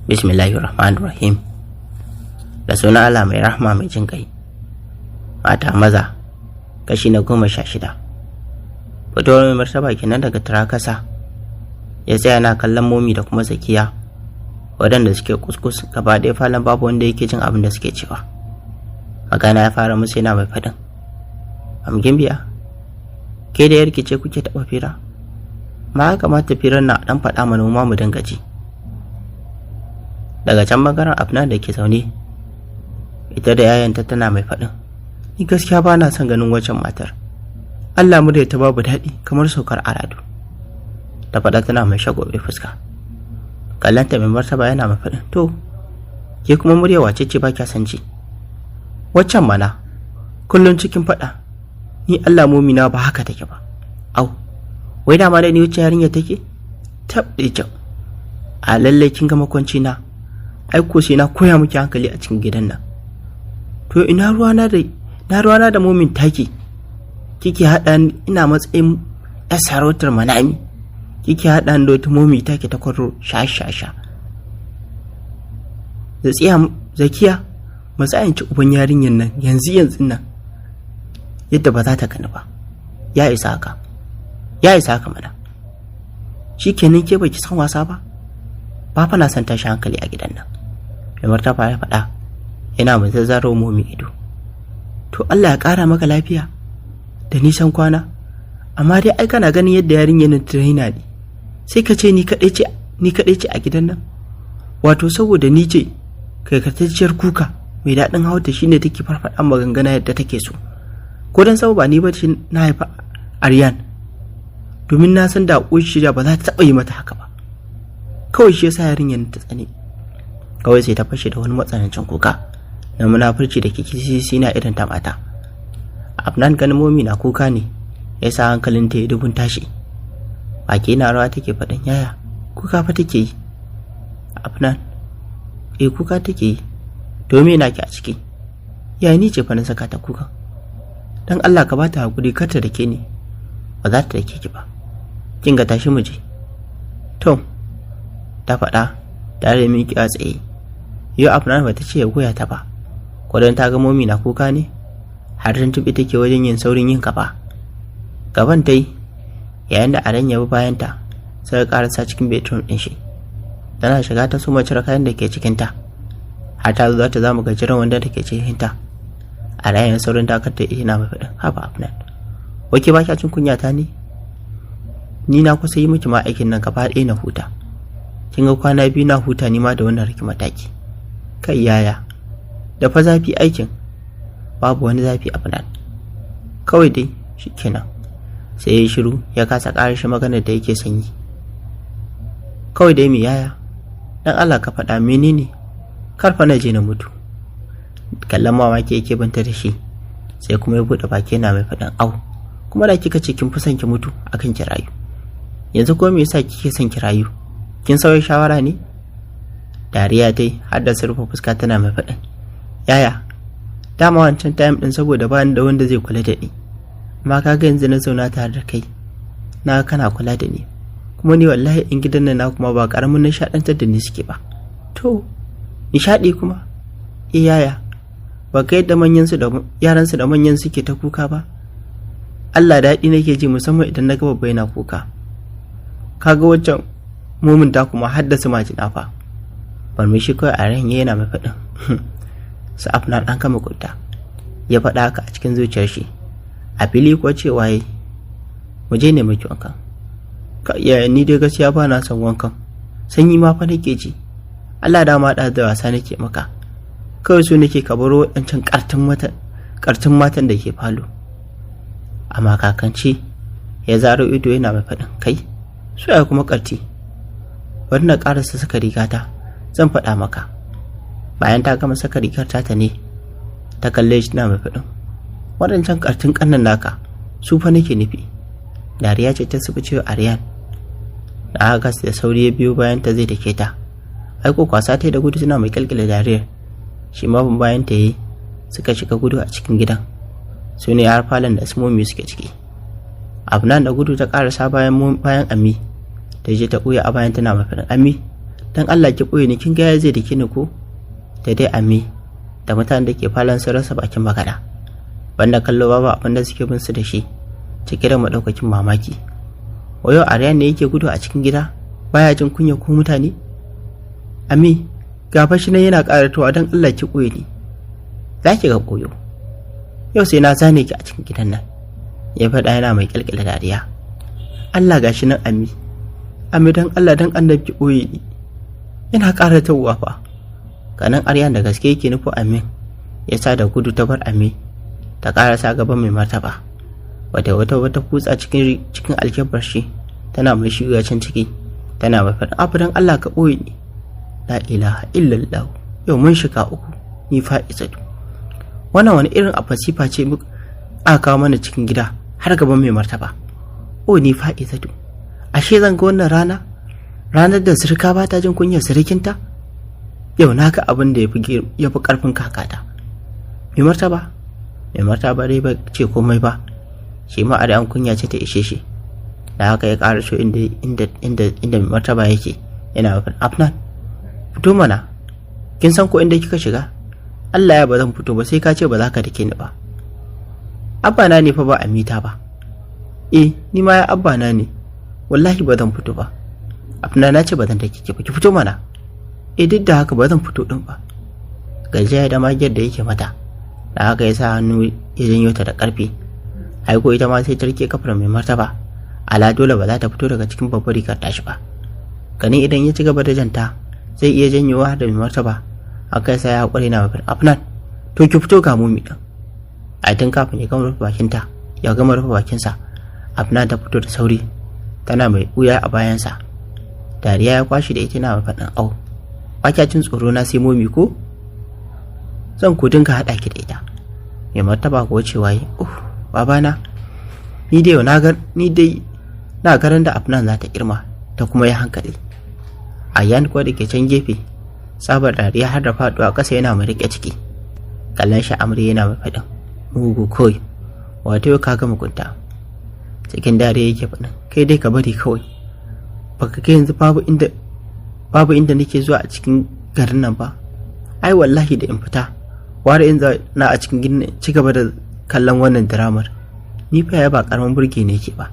Bismillahirrahmanirrahim. Da sunan Allah mai rahma mai jin kai. Mata maza kashi na 16. Fitowar mai martaba kenan daga turakasa. Ya tsaya na kallon Momi da kuma Zakiya, waɗanda suke kuskus gaba ɗaya falon babu wanda yake jin abin da suke cewa. Magana ya fara musu yana mai faɗin, Gimbiya, ke da yarki ce kuke taɓa fira? Ma ya kamata firar na ɗan faɗa mana mu dinga ji. Daga can bangaren Afnan da ke zaune, ita da yayanta tana mai faɗin, ni gaskiya ba na son ganin waccan matar. Allah murya ta babu daɗi kamar saukar aradu. Ta faɗa tana mai shagobe fuska. Kallanta mai martaba yana mai faɗin, to ke kuma murya wace ce ba kya san ji? Waccan mana kullum cikin faɗa, ni Allah mumina ba haka take ba. Au, wai dama da ni wacce yarinya take? Tabɗe can. A lallai kin ga makwanci na. Aiko sai na koya miki hankali a cikin gidan nan. To ina ruwana da momin taki? Kike haɗa ina matsayin ƴar sarautar manami. Kike haɗa da wata momi take ta kwaro sha. Zakiya, matsayin ci uban yarinyar nan yanzu nan. Yadda ba za ta gani ba. Ya isa haka mana. Shikenan ke baki san wasa ba? Ba fa na san tashi hankali a gidan nan. Da martaba ya faɗa, yana mai zazzaro Momi ido. To Allah ya ƙara maka lafiya da nisan kwana, amma dai ai kana ganin yadda yarinyar nan ta raina ne. Sai ka ce ni kaɗai ce a gidan nan. Wato saboda ni ce karkatacciyar kuka mai daɗin hauta shine take farfaɗan maganganu yadda take so. Ko dan saboda ba ni ba ce na haifa Aryan, domin na san da shirya ba za ta taɓa yi mata haka ba. Kawai shi yasa yarinyar ta tsane. Kawai sai ta fashe da wani matsanancin kuka na munafurci da kikisi na irin ta mata. Afnan ganin Momi na kuka ne ya sa hankalin ta ya dubun tashi. Baki na rawa take faɗin, yaya kuka fa take yi? Afnan, kuka take yi. To me naki a ciki? Yaya ni ce fa na saka ta kuka? Dan Allah ka bata hakuri kar ta dake ni. Ba za ta dake ki ba. Kin ga tashi mu je. To, ta faɗa tare da miki a tsaye. Yau Afnan ba ta ce ya goya ta ba, kwadon ta ga Momi na kuka ne, har tuntuɓe take wajen yin saurin yin gaba. Gaban ta yi, yayin da Aren ya bi bayanta, sai karasa cikin bedroom ɗin shi. Tana shiga ta suma cire kayan da ke cikinta, har ta zo za ta zama gajeren wanda da ke cikinta. Aren ya saurin dakar ta ina mai faɗin, haba Afnan, wake ba kya cin kunya ta ne? Ni na kusa yi miki ma aikin nan gaba ɗaya na huta. Kin ga kwana biyu na huta ni ma da wannan riki mataki. Kai yaya, da fa zafi aikin. Babu wani zafi a Afnan. Kawai dai shikenan. Sai ya shiru ya kasa ƙarar shi maganar da yake sanyi. Kawai dai mi yaya, dan Allah ka faɗa menene? Kar fa na je na mutu. Kallon mamaki yake banta da shi. Sai kuma ya buɗe baki yana mai faɗin, au, kuma da kika ce kin fi son ki mutu akan ki rayu. Yanzu ko me yasa kike son ki rayu? Kin sauya shawara ne? Dariya dai har da surfa fuska tana mai faɗin, yaya, dama wancan time ɗin saboda ba ni da wanda zai kula da ni. Amma kaga yanzu na zauna tare da kai, na kana kula da ni. Kuma ni wallahi in gidan nan na kuma ba ƙaramin nishaɗantar da ni suke ba. To, nishaɗi kuma? Yaya, ba ga yadda yaransu da manyan suke ta kuka ba? Allah daɗi nake ji musamman idan na ga babba yana kuka. Kaga waccan Momin ta kuma haddasa majina fa. Barmishi kawai a ran yana mai faɗin, su Afnan an kama kudda. Ya faɗa haka a cikin zuciyar shi. A fili ko cewa yi, mu je ne miki wankan. Ka iyaye ni dai gaskiya ba na son wankan. Sanyi ma fa nake ji. Allah dama da wasa nake maka. Kawai so nake ka baro waɗancan ƙartin matan da ke falo. Amma kakanci ya zaro ido yana mai faɗin, kai, so ya kuma ƙarti. Bari na ƙarasa saka rigata, zan faɗa maka. Bayan ta gama saka rigar ta ne, ta kalle shi na mai faɗin, waɗancan ƙartin ƙannan naka su fa nake nufi. Dariya ce ta subuce Aryan. Da haka da sauri ya biyo bayan ta zai dake ta. Aiko kwasa ta da gudu suna mai kalkile dariyar. Shi ma ban bayan ta yi suka shiga gudu a cikin gidan. Su ne har falon da Momi suke ciki. Afnan da gudu ta ƙarasa bayan Ami. Ta je ta ɓuya a bayan tana mafaɗin, Ami, dan Allah ki ɓoye ni, kin ga ya zai dake ni ko? Da dai Ami da mutanen da ke falon sun rasa bakin magana, banda kallo babu abin da suke bin su da shi cike da madaukakin mamaki. Wayo Aryan ne yake gudu a cikin gida, baya jin kunya ko mutane? Ami, gafa shi nan yana karatowa, dan Allah ki ɓoye ni. Za ki ga koyo. Yau sai na zane ki a cikin gidan nan, ya faɗa yana mai kyalkyala dariya. Allah gashi nan Ami. Ami dan Allah dan annabi ki ɓoye ni. Ina karatowa fa. Kanan Aryan da gaske yake nufo Amin, ya sa da gudu ta bar Ami ta karasa gaban mai martaba. Wata kutsa cikin alkebar shi, tana mai shiga can ciki, tana mai faɗin abu dan Allah ka ɓoye ni. La ilaha illallah, yau mun shiga uku, ni Fa'izatu. Wannan wani irin afasifa ce aka kawo mana cikin gida har gaban mai martaba. O ni Fa'izatu, ashe zan ga wannan ranar da sirka ba ta jin kunyar sirikinta? Yau na ga abin da ya fi ƙarfin kakata. Mai martaba dai ba ce komai ba, shi ma a kunya ce ta ishe shi. Da haka ya ƙara so inda mai martaba yake, yana mafin Afnan, fito mana, kin san ko inda kika shiga? Allah ya ba zan fito ba sai ka ce ba za ka dake ni ba. Abba na ne fa ba Amita ba. Ni ma ya abba na ne, wallahi ba zan fito ba. Afnan na ce ba zan dake ki ba, ki fito mana. Duk da haka ba zan fito din ba. Gajiya da magiyar da yake mata, da haka ya sa hannu ya janyo ta da ƙarfi. Aiko ita ma sai ta rike kafar mai martaba, ala dole ba za ta fito daga cikin babbar rigar tashi ba. Ganin idan ya ci gaba da janta zai iya janyowa da mai martaba, haka sai ya haƙuri na mafi Afnan, to ki fito ga mumi ɗin. A tun kafin ya gama rufe bakinsa, Afnan ta fito da sauri, tana mai ɓuya a bayansa. Dariya ya kwashi da ita na mai faɗin au, cin tsoro na sai momi ko? Zan ku dinga haɗa ki da ita. Mai martaba kuwa cewa yi, babana, ni dai na garin da Afnan za ta girma ta kuma ya hankali. Ayyan kuwa da ke can gefe, sabar dariya har da faɗuwa ƙasa yana mai riƙe ciki. Kallon shi Amri yana mai faɗin, mugu kawai, wato yau ka ga mugunta. Cikin dariya yake faɗin, kai dai ka bari kawai. Baka kai yanzu babu inda nake zuwa a cikin garin nan ba. Ai wallahi da in fita, ware in na a cikin gidan ci gaba da kallon wannan diramar. Ni fa ya ba karamin burge ne ke ba.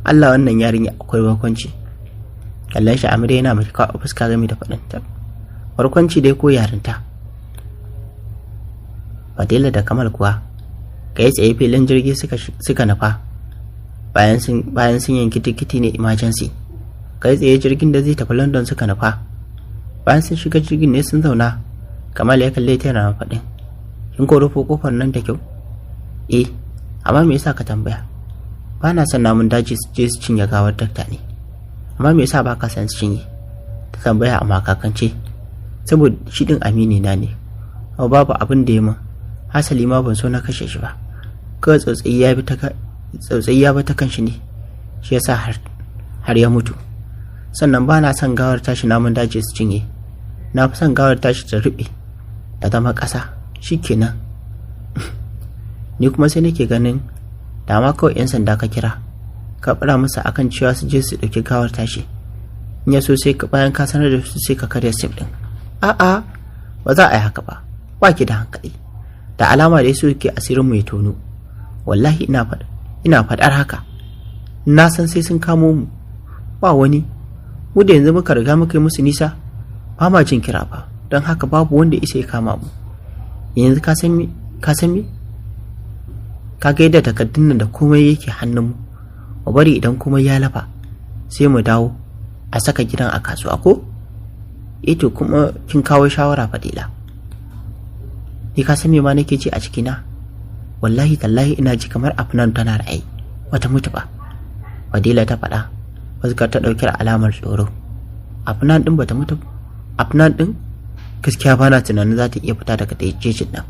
Allah, wannan yarinya akwai barkwanci. Kallon shi Amri yana mai kawo fuska game da faɗin ta. Barkwanci dai ko yarinta. Fadila da Kamal kuwa kai tsaye filin jirgi suka nufa. Bayan sun yanki tikiti ne emergency. Kai tsaye jirgin da zai tafi London suka nufa. Bayan sun shiga jirgin ne sun zauna. Kamal ya kalle ta yana faɗin, kin ko rufe kofar nan da kyau? Amma me yasa ka tambaya? Ba na son namun daji su je su cinye gawar dakta ne. Amma me yasa ba ka san su cinye? Ta tambaya a makakance. Saboda shi din amini na ne. Amma babu abin da ya min. Hasali ma ban so na kashe shi ba. Kawai tsautsayi ya bi ta kan shi ne. Shi yasa har ya mutu. Sannan ba na son gawar tashi namun daji su cinye. Na fi son gawar tashi ta ruɓe ta zama ƙasa, shi kenan. Ni kuma sai nake ganin dama kawai 'yan sanda ka kira, ka ɓara musu akan cewa su je su ɗauki gawar tashi. In ya so sai bayan ka sanar da su sai ka karya sim ɗin. A'a, ba za a yi haka ba, ba ki da hankali. Da alama da su ke asirin mu ya tono. Wallahi ina faɗar haka. Na san sai sun kamo mu. Ba wani, mu da yanzu muka riga muka yi musu nisa, ba ma jin kira ba, don haka babu wanda isa ya kama mu. Yanzu ka san me? Ka ga yadda takardun nan da komai yake hannun mu bari idan komai ya lafa sai mu dawo a saka gidan a kasuwa ko? To kuma kin kawo shawara Fadila. Ni ka san me ma nake ji a cikina? Wallahi tallahi ina ji kamar Afnan tana ra'ayi wata mutu ba. Fadila ta faɗa, fuskar ta ɗauki alamar tsoro. Afnan ɗin bata mutu. Afnan ɗin gaskiya bana tunanin za ta iya fita daga jejin nan.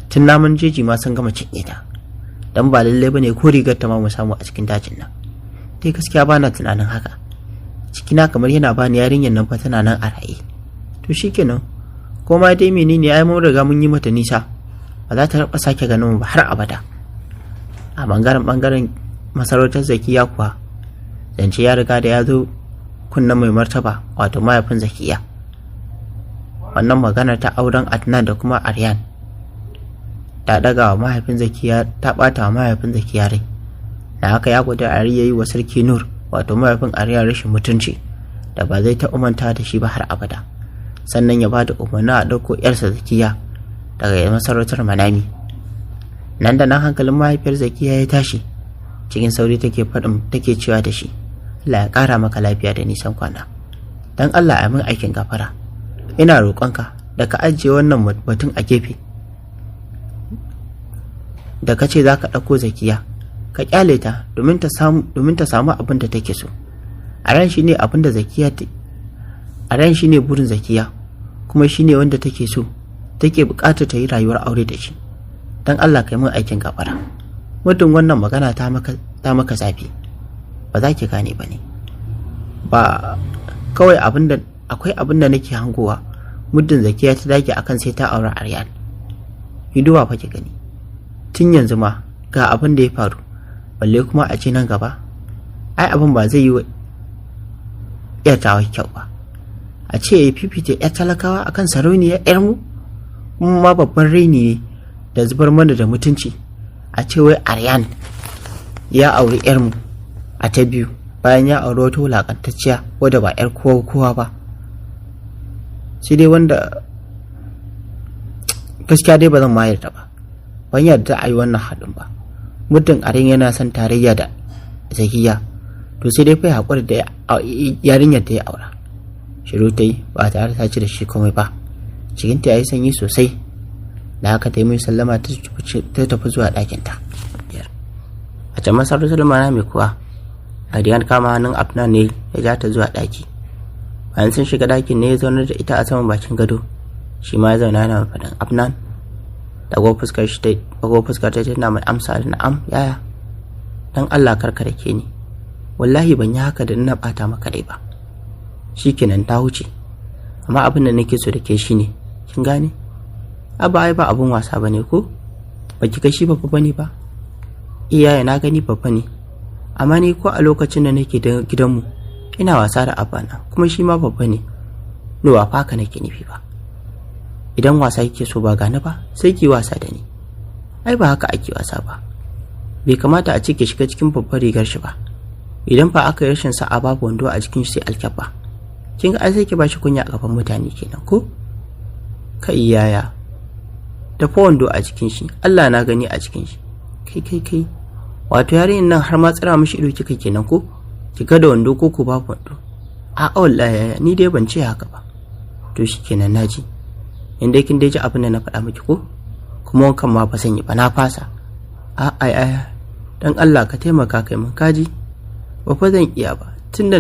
Tun namun jeji ma sun gama cinye ta. Dan ba lallai bane ko rigar ta ma mu samu a cikin dajin nan. Dai gaskiya bana tunanin haka. Cikina kamar yana bani yarinyar nan fa tana nan a raye. To shikenan. Ko ma dai menene ai mun riga mun yi mata nisa. Ba za ta raba sake ganin mu ba har abada. A bangaren masarautar Zakiya kuwa zance ya riga da ya zo kunnen mai martaba wato mahaifin Zakiya. Wannan maganar ta auren Adnan da kuma Aryan ta daga wa mahaifin Zakiya, ta bata wa mahaifin Zakiya rai. Da haka ya gudu Ari yayi wa sarki Nur wato mahaifin Aryan rashin mutunci da ba zai taɓa manta da shi ba har abada. Sannan ya bada umarni a ɗauko yarsa Zakiya daga masarautar Manami. Nan da nan hankalin mahaifiyar Zakiya ya tashi, cikin sauri take cewa da shi, Allah ya ƙara maka lafiya da nisan kwana. Dan Allah a min aikin gafara, ina roƙonka da ka ajiye wannan batun a gefe da ka ce za ka ɗauko Zakiya, ka ƙyale ta domin ta samu abin da take so. A ran shi ne burin Zakiya, kuma shi ne wanda take so, take buƙatar ta yi rayuwar aure da shi. Dan Allah kai min aikin gafara. Muddin wannan magana ta maka zafi, ba za ki gane ba ne. Ba kawai akwai abin da nake hangowa. Muddin Zakiya ta dage akan sai ta aure Aryan, hiduwa fa ki gani. Tun yanzu ma ga abin da ya faru, balle kuma a ce nan gaba, ai abin ba zai yi wa ƴar tawa kyau ba. A ce ya fifita ƴar talakawa akan sarauniyar ƴarmu, kuma ma babban raini ne da zubar mana da mutunci. A ce wai Aryan ya auri ƴarmu a ta biyu bayan ya auri wata wulakantacciya wadda ba ƴar kowa ba. Sai dai wanda gaskiya dai ba zan ma yarda ba, ban yarda a yi wannan haɗin ba. Muddin Aryan yana son tarayya da Zakiya, to sai dai fa haƙuri da yarinyar da ya aura. Shiru ta yi ba tare ta ci da shi komai ba, cikinta ya yi sanyi sosai. Da haka ta yi mai sallama ta tafi zuwa ɗakinta. A can masarautar Manami kuwa, Aryan kama hannun Afnan ne ya ja ta zuwa ɗaki. Bayan sun shiga ɗakin ne ya zaunar da ita a saman bakin gado. Shi ma ya zauna yana faɗin Afnan. Dago fuskar ta tana mai amsa da na'am yaya. Dan Allah karka da ke ni. Wallahi ban yi haka da ina ɓata maka rai ba. Shikenan ta wuce. Amma abin da nake so da ke shi ne, kin gane? Abba ai ba abun wasa bane ko? Baki ga shi babba bane ba? Iyaye na gani babba ne. Amma ni ko a lokacin da nake da gidanmu ina wasa da abba na, kuma shi ma babba ne. No ba haka nake nufi ba. Idan wasa yake so ba gane ba, sai ki wasa da ni. Ai ba haka ake wasa ba. Bai kamata a ce ki shiga cikin babbar rigar shi ba. Idan fa aka yi rashin sa'a babu wando a jikin shi sai alkyabba. Kin ga ai sai ki bashi kunya a gaban mutane kenan ko? Kai yaya. Da fa wando a jikin shi, Allah na gani a jikin shi. Kai. Wato yarin nan har ma tsira mishi ido kika kenan ko? Ki ga da wando ko ku babu wando? A'a wallahi yaya, ni dai ban ce haka ba. To shikenan naji. Inda kin dai ji abin da na faɗa miki ko? Kuma wankan ma fa sanyi ba na fasa. A'a dan Allah ka taimaka kai mun kaji. Ba fa zan iya ba tunda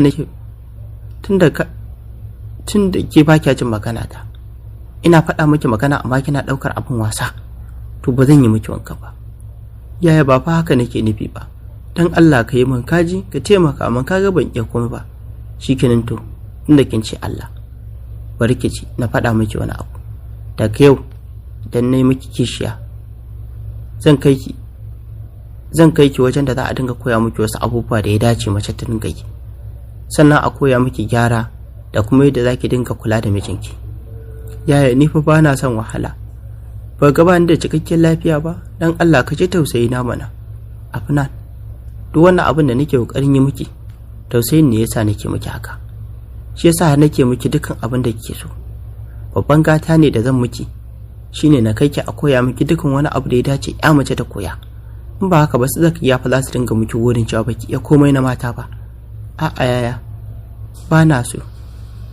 ke ba kya jin magana ta. Ina faɗa miki magana amma kina ɗaukar abin wasa. To ba zan yi miki wanka ba. Yaya ba fa haka nake nufi ba. Dan Allah ka yi min kaji, ka taimaka min, kaga ban iya komai ba. Shikenan to tunda kin ce Allah. Bari ki ci na faɗa miki wani abu. Daga yau dan nayi miki kishiya, zan kai ki wajen da za a dinga koya miki wasu abubuwa da ya dace mace ta dinga yi. Sannan a koya miki gyara da kuma yadda zaki dinga kula da mijinki. Yaya ni fa ba na son wahala. Ba ga ba ni da cikakken lafiya ba, dan Allah ka ji tausayi na mana. Afnan, duk wannan abin da nake kokarin yi miki, tausayin ne yasa nake miki haka. Shi yasa nake miki dukkan abin da kike so. Babban gata ne da zan miki shine na kai ki a koya miki dukkan wani abu da ya dace ya mace ta koya. In ba haka ba su zaka iya fa za su dinga miki wurin cewa baki iya komai na mata ba. A'a yaya, ba na so.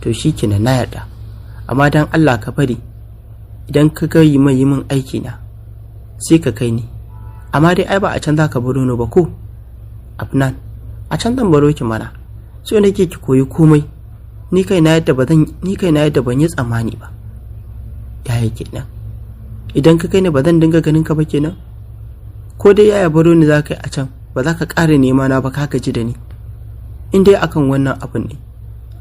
To shikenan na yarda. Amma dan Allah ka bari idan ka ga yi min aiki na sai ka kai ni. Amma dai ai ba a can zaka baro ni ba ko? Afnan, a can zan baro ki mana. So nake ki koyi komai. Ni kai na yadda ban yi tsammani ba. Yaya kenan. Idan ka kai ni ba zan dinga ganin ka ba kenan. Ko dai yaya baro ni zaka yi a can, ba za ka ƙara nema na ba ka gaji da ni. In dai akan wannan abin ne.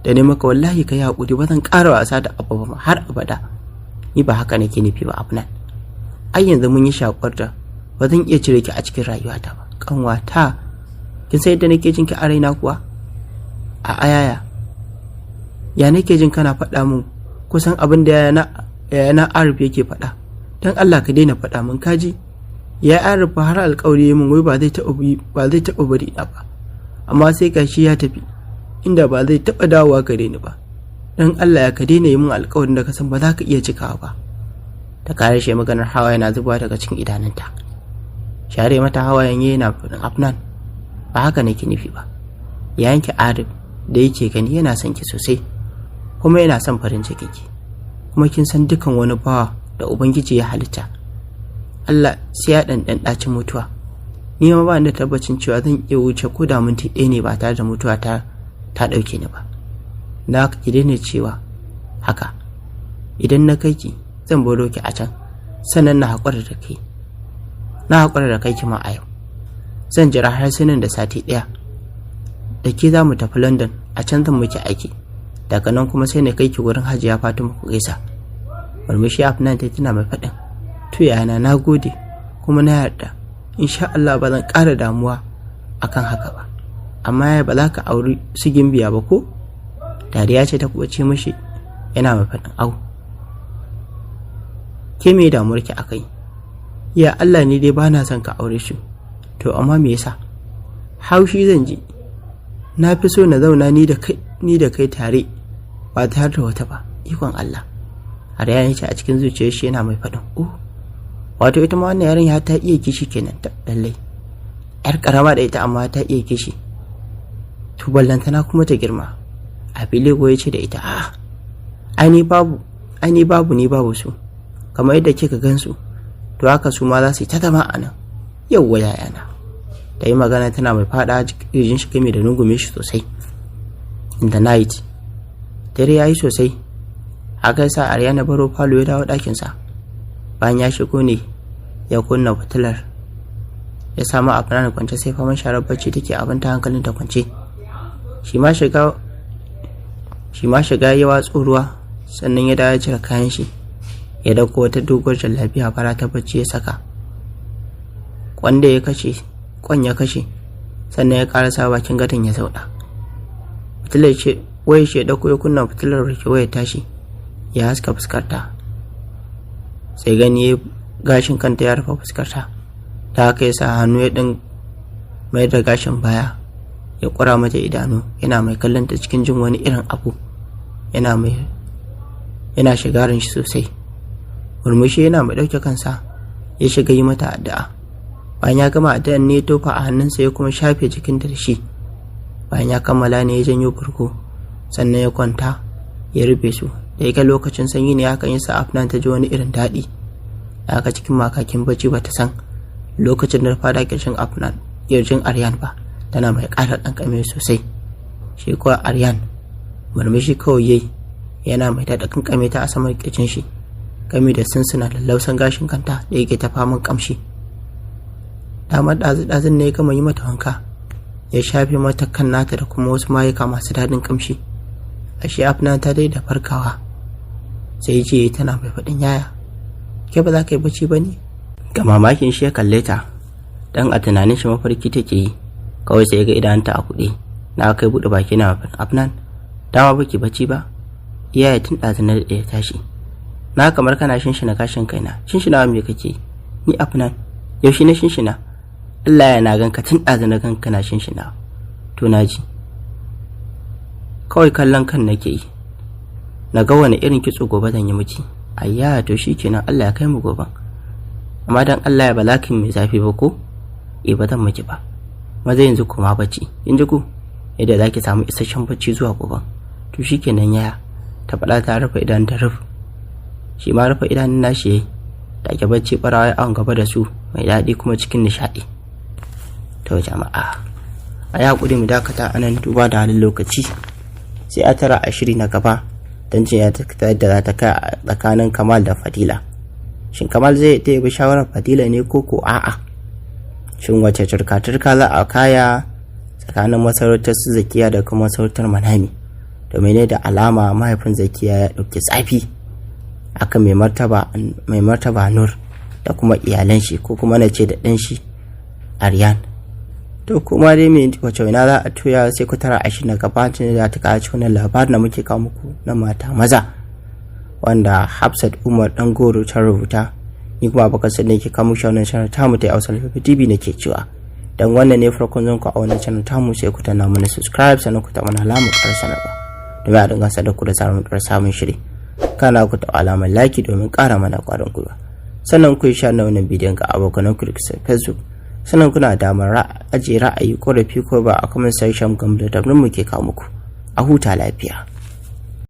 Da ne maka wallahi ka yi haƙuri, ba zan ƙara wasa da abu ba har abada. Ni ba haka nake nufi ba Afnan. Ai yanzu mun yi shakuwar da ba zan iya cire ki a cikin rayuwata ba. Kanwata, kin san yadda nake jin ki a raina kuwa? A ayaya, ya nake jin kana faɗa min kusan abin da yana Arif yake faɗa. Dan Allah ka daina faɗa min kaji. Ya Arif har alƙawari min wai ba zai taɓa bari na ba. Amma sai gashi ya tafi inda ba zai taɓa dawowa gare ni ba. Dan Allah ya ka daina yi min alƙawarin da ka san ba za ka iya cikawa ba. Ta kare shi maganar hawa yana zuba daga cikin idanunta. Share mata hawayen yana faɗin Afnan, ba haka nake nufi ba. Ya yanke Arif da yake gani yana son ki sosai kuma yana son farin ciki ki. Kuma kin san dukan wani bawa da ubangiji ya halitta Allah sai ya ɗanɗan mutuwa. Ni ma ba ni tabbacin cewa zan iya wuce ko da minti ɗaya ne ba tare da mutuwa ta ɗauke ni ba. Da haka ki daina cewa haka. Idan na kai ki zan baro ki a can, sannan na haƙura da kai. Na haƙura da kai ki ma a yau. Zan jira har sai nan da sati ɗaya. Da ke za mu tafi London, a can zan miki aiki. Daga nan kuma sai na kai ki wurin Hajiya Fatima ku gaisa. Murmushi Afnan ta tana mai faɗin, to yana na gode kuma na yarda. Insha Allah ba zan ƙara damuwa akan haka ba. Amma yaya ba za ka auri su Gimbiya ba ko? Dariya ce ta kuwace mishi yana mai faɗin au. Ke me damuwar ki akai? Ya Allah ni dai bana son ka aure shi. To amma me yasa? Haushi zan ji. Na fi so na zauna ni da kai tare ba tare da wata ba. Ikon Allah. Har yayin shi a cikin zuciyar shi yana mai faɗin wato ita ma wannan yarinya ta iya kishi kenan ta lallai. Yar karama da ita amma ta iya kishi. To ballantana kuma ta girma. A fili goye ce da ita ai ni babu su. Kamar yadda kika gansu to haka su ma za su yi ta zama a nan. Yauwa yayana. Ta yi magana tana mai faɗa jirgin shi game da rungume shi sosai. In the night dare ya yi sosai. Haka yasa Aryana baro falo ya dawo ɗakinsa. Bayan ya shigo ne ya kunna fitilar. Ya samu Afnan kwance sai faman sharar bacci take abin ta hankalin ta kwance. Shi ma shiga ya watso ruwa sannan ya dawo cire kayan shi. Ya dauko wata doguwar jallabiya fara ta bacci ya saka. Kwan ya kashe sannan ya karasa bakin gadon ya zauna. Fitilar ce waye shi ya dauko ya kunna fitilar rike waya tashi. Ya haska fuskarta sai gani gashin kanta ya rufe fuskarta. Ta haka ya sa hannu ya ɗin mai da gashin baya ya ƙura mata idanu yana mai kallon ta cikin jin wani irin abu yana shiga ran shi sosai. Murmushi yana mai ɗauke kansa ya shiga yi mata addu'a. Bayan ya gama addu'an ne ya tofa a hannunsa ya kuma shafe jikinta da shi. Bayan ya kammala ne ya janyo farko sannan ya kwanta ya rufe su. Da yake lokacin sanyi ne hakan yasa Afnan ta ji wani irin daɗi. Da haka cikin makakin bacci bata san lokacin da fada kirjin Aryan ba, tana mai ƙara ƙanƙame sosai. Shi kuwa Aryan murmushi kawai yayi yana mai daɗa ƙanƙame ta a saman kirjin shi, gami da sunsuna lallausan gashin kanta da yake ta faman ƙamshi. Damar ɗazu-ɗazun ne ya gama yi mata wanka, ya shafe mata kan nata da kuma wasu mayuka masu daɗin ƙamshi. Ashe Afnan ta dai da farkawa. Sai ce tana mai faɗin yaya ke ba za ka yi bacci ba ne? Ga mamakin shi ya kalle ta dan a tunanin shi mafarki take yi. Kawai sai ga idanunta a kuɗe. Na kai buɗe baki na mafarkin Afnan dama baki bacci ba? Yaya tun ɗazu na da ya tashi. Na kamar kana shinshina gashin kaina. Shinshinawa me kake? Ni Afnan yaushe na shinshina? Allah ya na ganka tun ɗazu na ganka na shinshina. To na ji. Kawai kallon kan nake yi. Na ga wani irin kitso gobe zan yi miki. Ayya to shikenan Allah ya kai mu goben. Amma dan Allah ya balakin mai zafi ba ko? Ba zan miki ba. Maza yanzu kuma bacci. In ji ku? Yadda zaki samu isasshen bacci zuwa goben. To shikenan yaya. Ta faɗa ta rufe idan ta rufe. Shi ma rufe idanun nashi yayi. Take bacci barawa an gaba da su mai daɗi kuma cikin nishaɗi. To jama'a. A ya hakuri mu dakata anan duba da halin lokaci. Sai a tara a shiri na gaba. Don ce ya da za ta kai a tsakanin Kamal da Fadila. Shin Kamal zai ta yi shawarar Fadila ne ko a'a? Shin wace turka-turka za a kaya tsakanin masarautar su Zakiya da kuma masarautar Manami? Domin ne da alama mahaifin Zakiya ya ɗauki tsafi akan mai martaba Nur da kuma iyalan shi ko kuma na ce da ɗan shi Aryan. To kuma dai me wace ina za a tuya sai ku tara a shi na gabatin da ta kawo wannan labarin da muke kawo muku na mata maza wanda Hafsat Umar Dangoro ta rubuta. Ni kuma baka sani ke kawo muku wannan channel tamu ta Hausa TV nake cewa dan wannan ne farkon zan ku a wannan channel tamu sai ku tana mana subscribe sannan ku ta mana alamar sanarwa domin a dinga sadar ku da samun shiri. Kana ku ta alamar like domin ƙara mana ƙwarin gwiwa. Sannan ku share wannan bidiyon ga abokan ku da Facebook. Sannan kuna damar ajiye ra'ayi, ƙorafi ko ba a comment section game da mu ke kawo muku. A huta lafiya.